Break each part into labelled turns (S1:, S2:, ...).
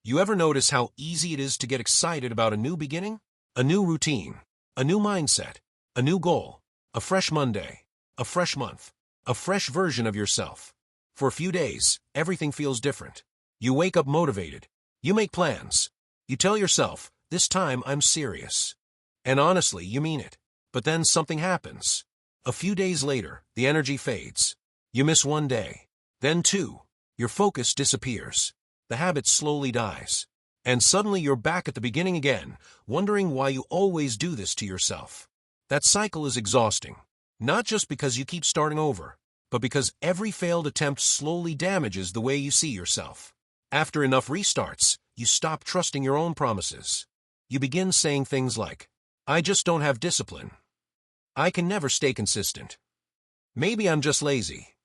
S1: You ever notice how easy it is to get excited about a new beginning? A new routine, a new mindset, a new goal, a fresh Monday, a fresh month, a fresh version of yourself. For a few days, everything feels different. You wake up motivated. You make plans. You tell yourself, this time I'm serious. And honestly, you mean it. But then something happens. A few days later, the energy fades. You miss one day. Then two. Your focus disappears. The habit slowly dies. And suddenly you're back at the beginning again, wondering why you always do this to yourself. That cycle is exhausting. Not just because you keep starting over, but because every failed attempt slowly damages the way you see yourself. After enough restarts, you stop trusting your own promises. You begin saying things like, I just don't have discipline. I can never stay consistent. Maybe I'm just lazy.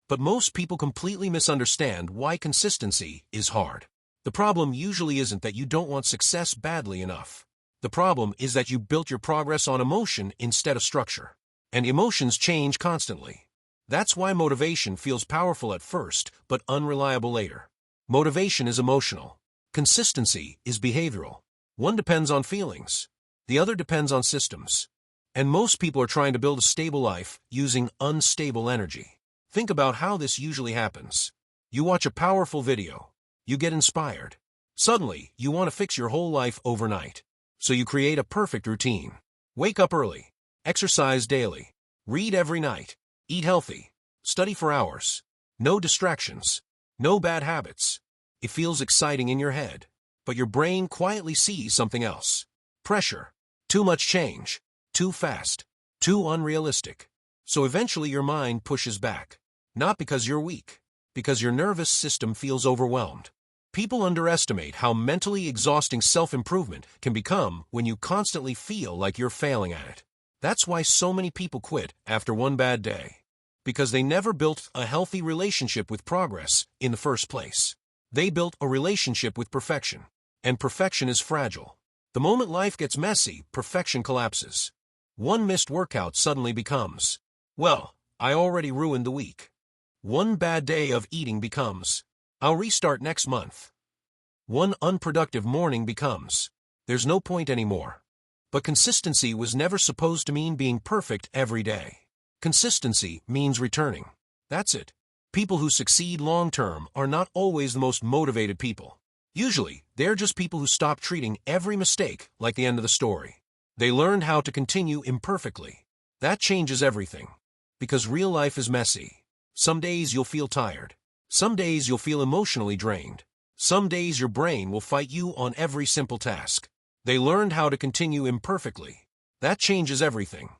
S1: But most people completely misunderstand why consistency is hard. The problem usually isn't that you don't want success badly enough. The problem is that you built your progress on emotion instead of structure. And emotions change constantly. That's why motivation feels powerful at first, but unreliable later. Motivation is emotional. Consistency is behavioral. One depends on feelings. The other depends on systems. And most people are trying to build a stable life using unstable energy. Think about how this usually happens. You watch a powerful video. You get inspired. Suddenly, you want to fix your whole life overnight. So you create a perfect routine. Wake up early. Exercise daily. Read every night. Eat healthy. Study for hours. No distractions. No bad habits. It feels exciting in your head. But your brain quietly sees something else. Pressure. Too much change. Too fast. Too unrealistic. So eventually your mind pushes back. Not because you're weak. Because your nervous system feels overwhelmed. People underestimate how mentally exhausting self-improvement can become when you constantly feel like you're failing at it. That's why so many people quit after one bad day. Because they never built a healthy relationship with progress in the first place. They built a relationship with perfection. And perfection is fragile. The moment life gets messy, perfection collapses. One missed workout suddenly becomes, well, I already ruined the week. One bad day of eating becomes, I'll restart next month. One unproductive morning becomes, there's no point anymore. But consistency was never supposed to mean being perfect every day. Consistency means returning. That's it. People who succeed long-term are not always the most motivated people. Usually, they're just people who stop treating every mistake like the end of the story. They learned how to continue imperfectly. That changes everything. Because real life is messy. Some days you'll feel tired. Some days you'll feel emotionally drained. Some days your brain will fight you on every simple task. They learned how to continue imperfectly. That changes everything.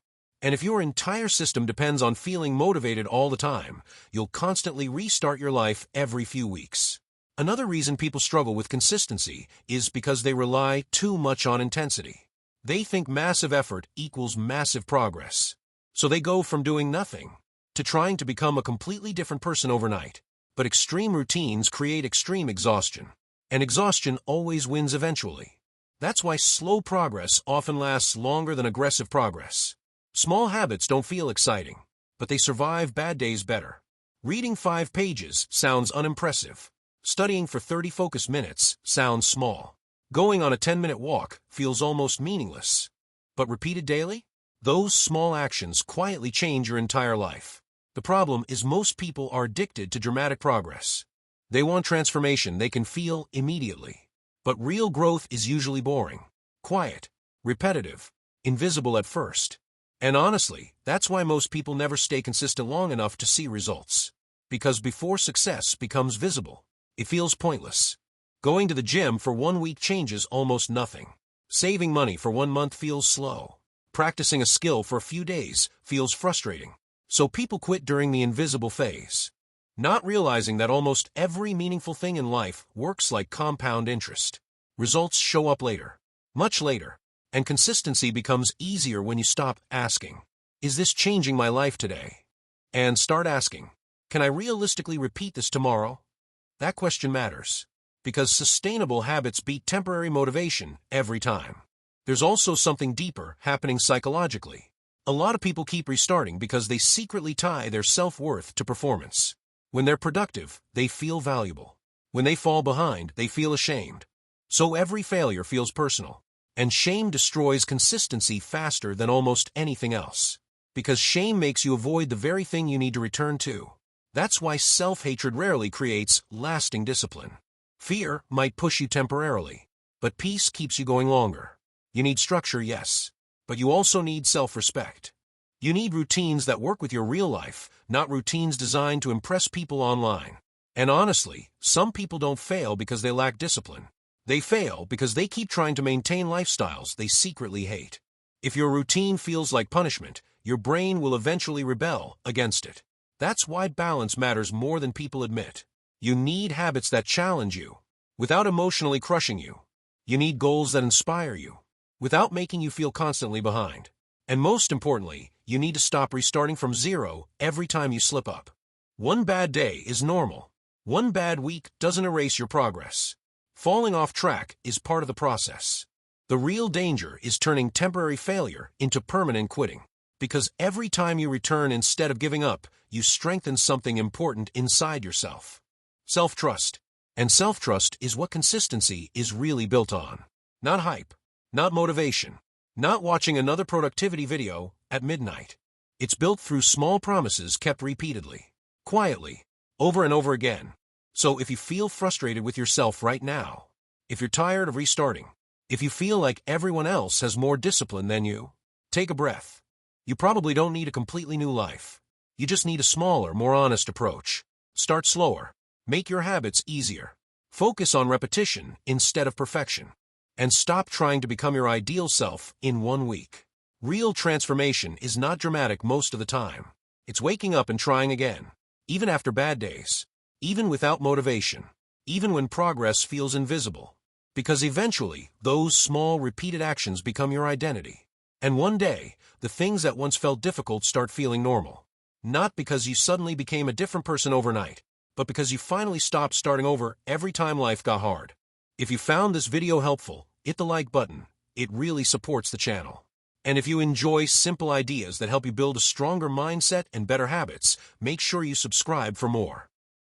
S1: And if your entire system depends on feeling motivated all the time, you'll constantly restart your life every few weeks. Another reason people struggle with consistency is because they rely too much on intensity. They think massive effort equals massive progress. So they go from doing nothing to trying to become a completely different person overnight. But extreme routines create extreme exhaustion. And exhaustion always wins eventually. That's why slow progress often lasts longer than aggressive progress. Small habits don't feel exciting, but they survive bad days better. Reading 5 pages sounds unimpressive. Studying for 30 focused minutes sounds small. Going on a 10-minute walk feels almost meaningless. But repeated daily? Those small actions quietly change your entire life. The problem is most people are addicted to dramatic progress. They want transformation they can feel immediately. But real growth is usually boring, quiet, repetitive, invisible at first. And honestly, that's why most people never stay consistent long enough to see results. Because before success becomes visible, it feels pointless. Going to the gym for 1 week changes almost nothing. Saving money for 1 month feels slow. Practicing a skill for a few days feels frustrating. So people quit during the invisible phase, not realizing that almost every meaningful thing in life works like compound interest. Results show up later, much later, and consistency becomes easier when you stop asking, is this changing my life today? And start asking, can I realistically repeat this tomorrow? That question matters, because sustainable habits beat temporary motivation every time. There's also something deeper happening psychologically. A lot of people keep restarting because they secretly tie their self-worth to performance. When they're productive, they feel valuable. When they fall behind, they feel ashamed. So every failure feels personal. And shame destroys consistency faster than almost anything else. Because shame makes you avoid the very thing you need to return to. That's why self-hatred rarely creates lasting discipline. Fear might push you temporarily, but peace keeps you going longer. You need structure, yes, but you also need self-respect. You need routines that work with your real life, not routines designed to impress people online. And honestly, some people don't fail because they lack discipline. They fail because they keep trying to maintain lifestyles they secretly hate. If your routine feels like punishment, your brain will eventually rebel against it. That's why balance matters more than people admit. You need habits that challenge you, without emotionally crushing you. You need goals that inspire you, without making you feel constantly behind. And most importantly, you need to stop restarting from zero every time you slip up. One bad day is normal. One bad week doesn't erase your progress. Falling off track is part of the process. The real danger is turning temporary failure into permanent quitting. Because every time you return instead of giving up, you strengthen something important inside yourself. Self-trust. And self-trust is what consistency is really built on. Not hype. Not motivation. Not watching another productivity video at midnight. It's built through small promises kept repeatedly, quietly, over and over again. So if you feel frustrated with yourself right now, if you're tired of restarting, if you feel like everyone else has more discipline than you, take a breath. You probably don't need a completely new life. You just need a smaller, more honest approach. Start slower. Make your habits easier. Focus on repetition instead of perfection. And stop trying to become your ideal self in 1 week. Real transformation is not dramatic most of the time. It's waking up and trying again, even after bad days, even without motivation, even when progress feels invisible. Because eventually, those small, repeated actions become your identity. And one day, the things that once felt difficult start feeling normal. Not because you suddenly became a different person overnight, but because you finally stopped starting over every time life got hard. If you found this video helpful, hit the like button. It really supports the channel. And if you enjoy simple ideas that help you build a stronger mindset and better habits, make sure you subscribe for more.